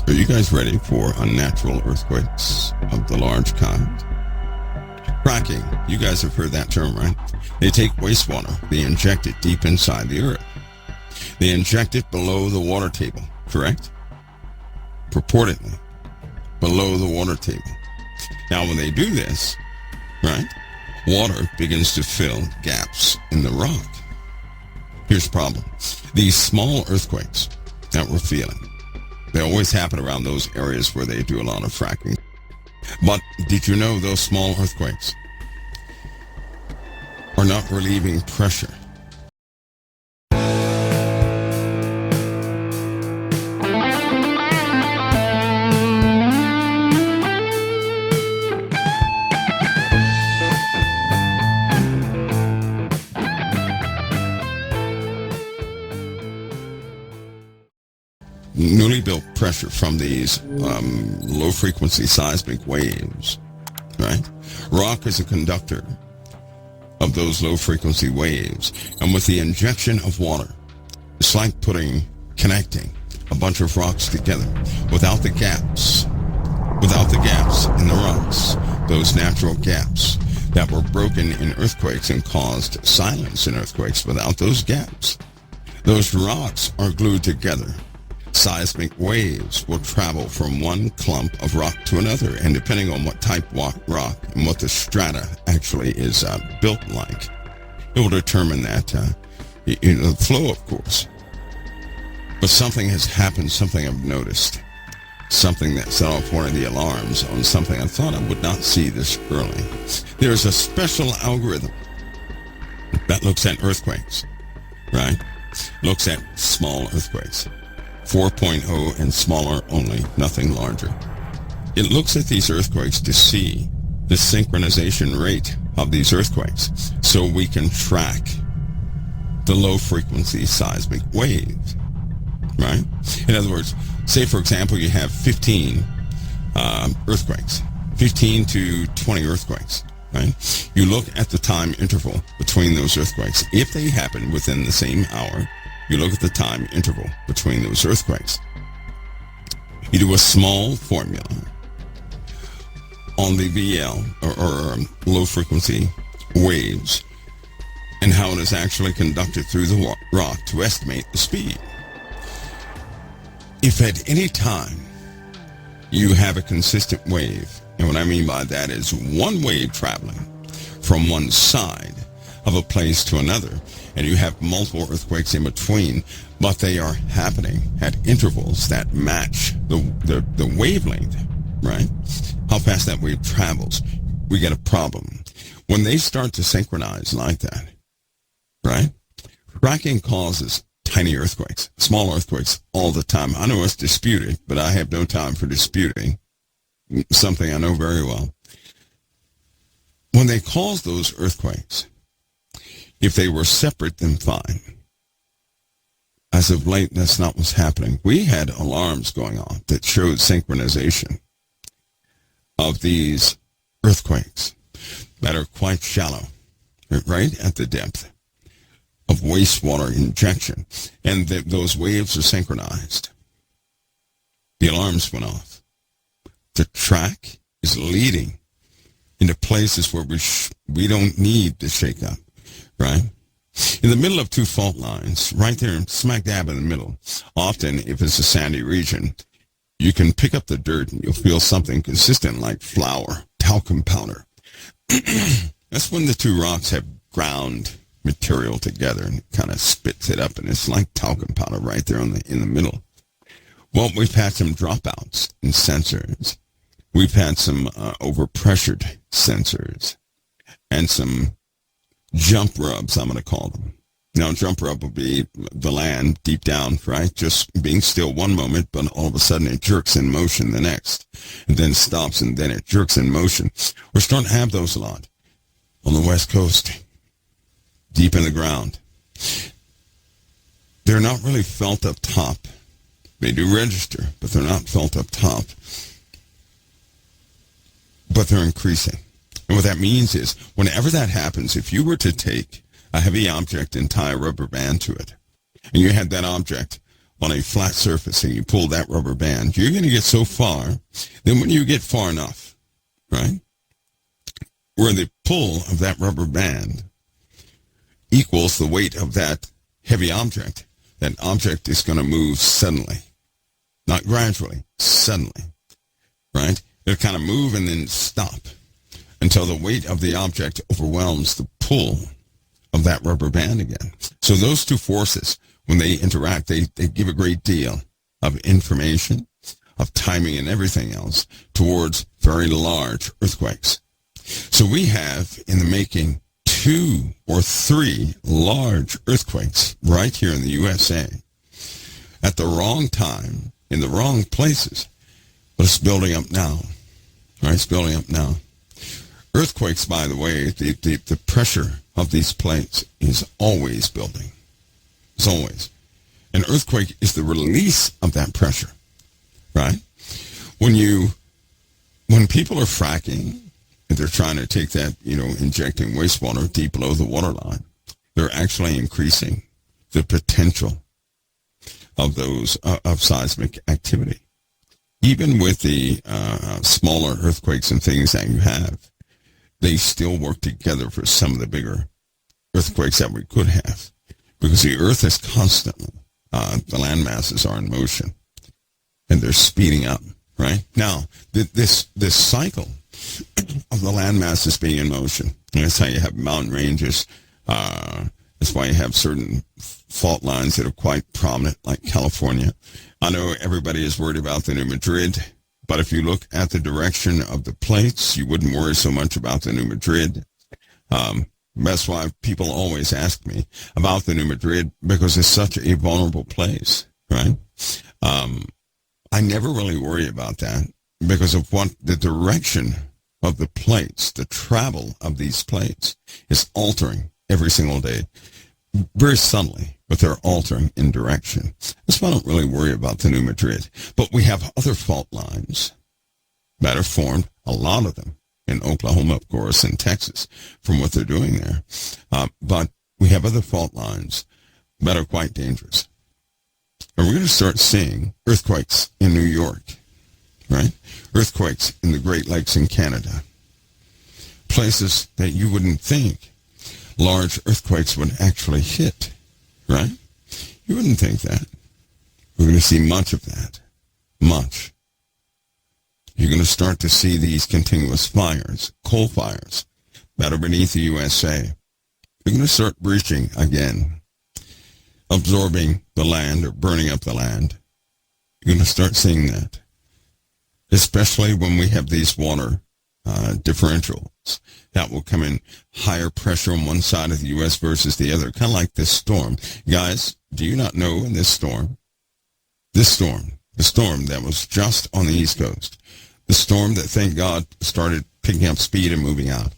Are you guys ready for unnatural earthquakes of the large kind? Fracking, you guys have heard that term, right? They take wastewater, they inject it deep inside the earth. They inject it below the water table, correct? Purportedly, below the water table. Now, when they do this, right, water begins to fill gaps in the rock. Here's the problem. These small earthquakes that we're feeling, they always happen around those areas where they do a lot of fracking. But did you know those small earthquakes are not relieving pressure? Newly built pressure from these low-frequency seismic waves, right? Rock is a conductor of those low-frequency waves, and with the injection of water, it's like connecting a bunch of rocks together without the gaps in the rocks, those natural gaps that were broken in earthquakes and caused silence in earthquakes. Without those gaps, those rocks are glued together. Seismic waves will travel from one clump of rock to another, and depending on what type of rock and what the strata actually is built like, it will determine that the flow, of course. But something has happened, something I've noticed, something that set off one of the alarms on something I thought I would not see this early. There's a special algorithm that looks at earthquakes, right? Looks at small earthquakes. 4.0 and smaller only, nothing larger. It looks at these earthquakes to see the synchronization rate of these earthquakes so we can track the low-frequency seismic waves, right? In other words, say, for example, you have 15 earthquakes, 15 to 20 earthquakes, right? You look at the time interval between those earthquakes. If they happen within the same hour, you look at the time interval between those earthquakes. You do a small formula on the VL, or low-frequency waves, and how it is actually conducted through the rock to estimate the speed. If at any time you have a consistent wave, and what I mean by that is one wave traveling from one side of a place to another, and you have multiple earthquakes in between, but they are happening at intervals that match the wavelength, right? How fast that wave travels, we get a problem. When they start to synchronize like that, right? Fracking causes tiny earthquakes, small earthquakes all the time. I know it's disputed, but I have no time for disputing something I know very well. When they cause those earthquakes, if they were separate, then fine. As of late, that's not what's happening. We had alarms going on that showed synchronization of these earthquakes that are quite shallow, right at the depth of wastewater injection, and those waves are synchronized. The alarms went off. The track is leading into places where we don't need to shake up. Right? In the middle of two fault lines, right there, smack dab in the middle. Often, if it's a sandy region, you can pick up the dirt and you'll feel something consistent like flour, talcum powder. That's when the two rocks have ground material together and it kind of spits it up, and it's like talcum powder right there in the middle. Well, we've had some dropouts in sensors. We've had some overpressured sensors and some jump rubs, I'm going to call them. Now, jump rub will be the land deep down, right? Just being still one moment, but all of a sudden it jerks in motion the next, and then stops, and then it jerks in motion. We're starting to have those a lot on the West Coast, deep in the ground. They're not really felt up top. They do register, but they're not felt up top. But they're increasing. And what that means is, whenever that happens, if you were to take a heavy object and tie a rubber band to it, and you had that object on a flat surface and you pull that rubber band, you're going to get so far, then when you get far enough, right, where the pull of that rubber band equals the weight of that heavy object, that object is going to move suddenly, not gradually, suddenly, right? It'll kind of move and then stop until the weight of the object overwhelms the pull of that rubber band again. So those two forces, when they interact, they give a great deal of information, of timing and everything else towards very large earthquakes. So we have in the making 2 or 3 large earthquakes right here in the USA at the wrong time, in the wrong places, but it's building up now. Right, it's building up now. Earthquakes, by the way, the pressure of these plates is always building. It's always. An earthquake is the release of that pressure, right? When people are fracking, and they're trying to take that, injecting wastewater deep below the waterline, they're actually increasing the potential of those, of seismic activity. Even with the smaller earthquakes and things that you have, they still work together for some of the bigger earthquakes that we could have, because the earth is constantly, the land masses are in motion, and they're speeding up, right? Now, this cycle of the land masses being in motion, and that's how you have mountain ranges. That's why you have certain fault lines that are quite prominent, like California. I know everybody is worried about the New Madrid, but if you look at the direction of the plates, you wouldn't worry so much about the New Madrid. That's why people always ask me about the New Madrid, because it's such a vulnerable place, right? I never really worry about that because of what the direction of the plates, the travel of these plates is altering every single day, very subtly, but they're altering in direction. That's why I don't really worry about the New Madrid. But we have other fault lines that are formed, a lot of them, in Oklahoma, of course, and Texas, from what they're doing there. But we have other fault lines that are quite dangerous. And we're going to start seeing earthquakes in New York, right? Earthquakes in the Great Lakes in Canada. Places that you wouldn't think large earthquakes would actually hit, right? You wouldn't think that. We're going to see much of that. Much. You're going to start to see these continuous fires, coal fires, that are beneath the USA. They're going to start breaching again, absorbing the land or burning up the land. You're going to start seeing that, especially when we have these water differentials that will come in higher pressure on one side of the U.S. versus the other, kind of like this storm. Guys, do you not know in the storm that was just on the East Coast, the storm that, thank God, started picking up speed and moving out,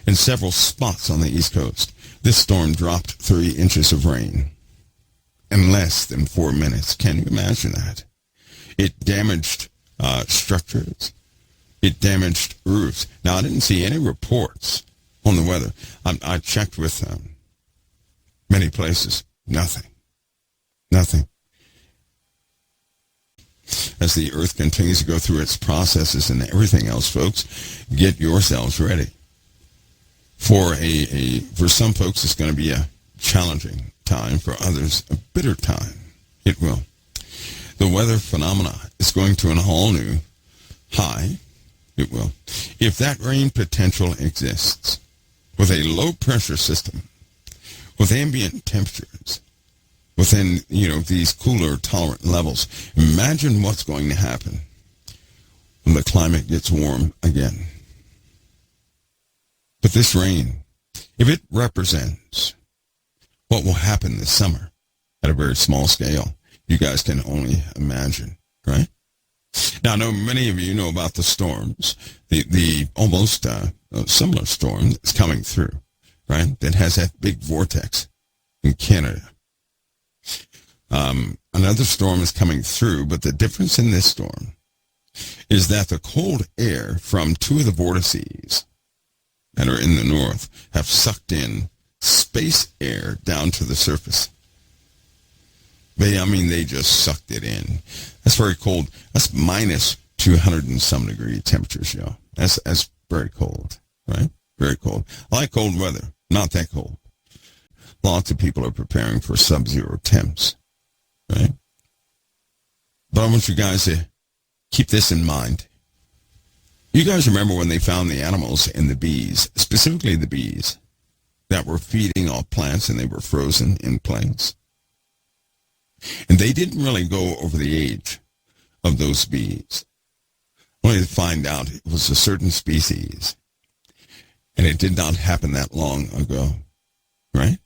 in several spots on the East Coast, this storm dropped 3 inches of rain in less than 4 minutes. Can you imagine that? It damaged structures. It damaged roofs. Now, I didn't see any reports on the weather. I checked with many places. Nothing. As the earth continues to go through its processes and everything else, folks, get yourselves ready. For some folks, it's going to be a challenging time. For others, a bitter time. It will. The weather phenomena is going to an all new high. It will. If that rain potential exists with a low pressure system, with ambient temperatures, within, these cooler tolerant levels, imagine what's going to happen when the climate gets warm again. But this rain, if it represents what will happen this summer at a very small scale, you guys can only imagine, right? Now, I know many of you know about the storms, the almost similar storm that's coming through, right, that has that big vortex in Canada. Another storm is coming through, but the difference in this storm is that the cold air from 2 of the vortices that are in the north have sucked in space air down to the surface. They just sucked it in. That's very cold. That's minus 200 and some degree temperatures, y'all. That's very cold, right? Very cold. I like cold weather. Not that cold. Lots of people are preparing for sub-zero temps, right? But I want you guys to keep this in mind. You guys remember when they found the animals and the bees, specifically the bees, that were feeding off plants and they were frozen in place? And they didn't really go over the age of those bees. Only to find out it was a certain species. And it did not happen that long ago, right?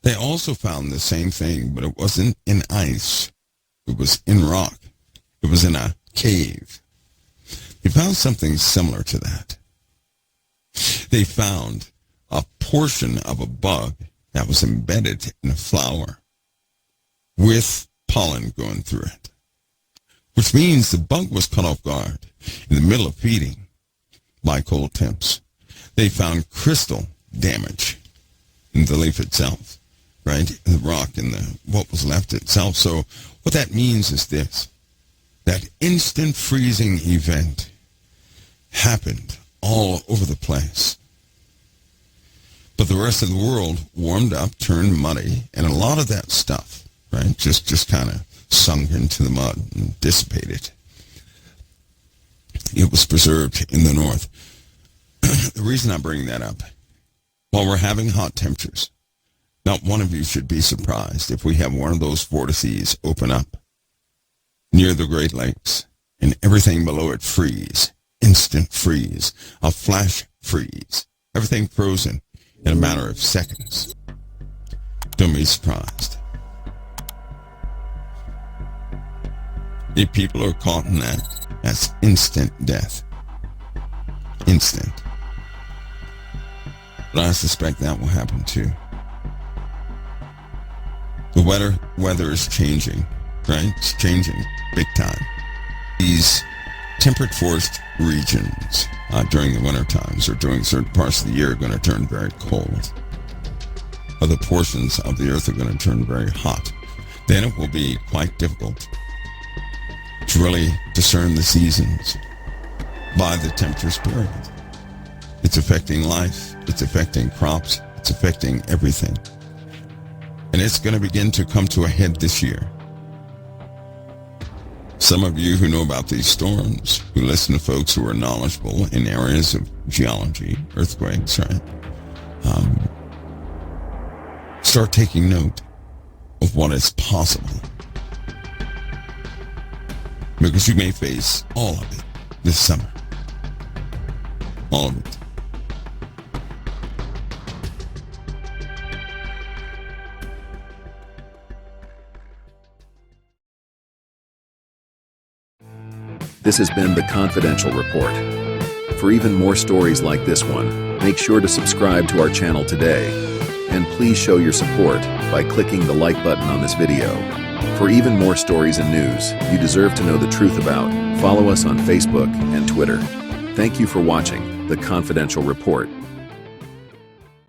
They also found the same thing, but it wasn't in ice. It was in rock. It was in a cave. They found something similar to that. They found a portion of a bug that was embedded in a flower with pollen going through it, which means the bug was caught off guard in the middle of feeding by cold temps. They found crystal damage in the leaf itself, right? The rock and what was left itself. So what that means is this: that instant freezing event happened all over the place. But the rest of the world warmed up, turned muddy, and a lot of that stuff, right, just kind of sunk into the mud and dissipated. It was preserved in the north. The reason I bring that up, while we're having hot temperatures, not one of you should be surprised if we have one of those vortices open up near the Great Lakes and everything below it freeze, instant freeze, a flash freeze, everything frozen in a matter of seconds. Don't be surprised. If people are caught in that, that's instant death. Instant. But I suspect that will happen too. The weather is changing, right? It's changing big time. These temperate forest regions during the winter times or during certain parts of the year are going to turn very cold. Other portions of the earth are going to turn very hot. Then it will be quite difficult to really discern the seasons by the temperatures period. It's affecting life, it's affecting crops, it's affecting everything. And it's going to begin to come to a head this year. Some of you who know about these storms, who listen to folks who are knowledgeable in areas of geology, earthquakes, right? Start taking note of what is possible. Because you may face all of it this summer. All of it. This has been the Confidential Report. For even more stories like this one, make sure to subscribe to our channel today. And please show your support by clicking the like button on this video. For even more stories and news you deserve to know the truth about, follow us on Facebook and Twitter. Thank you for watching the Confidential Report.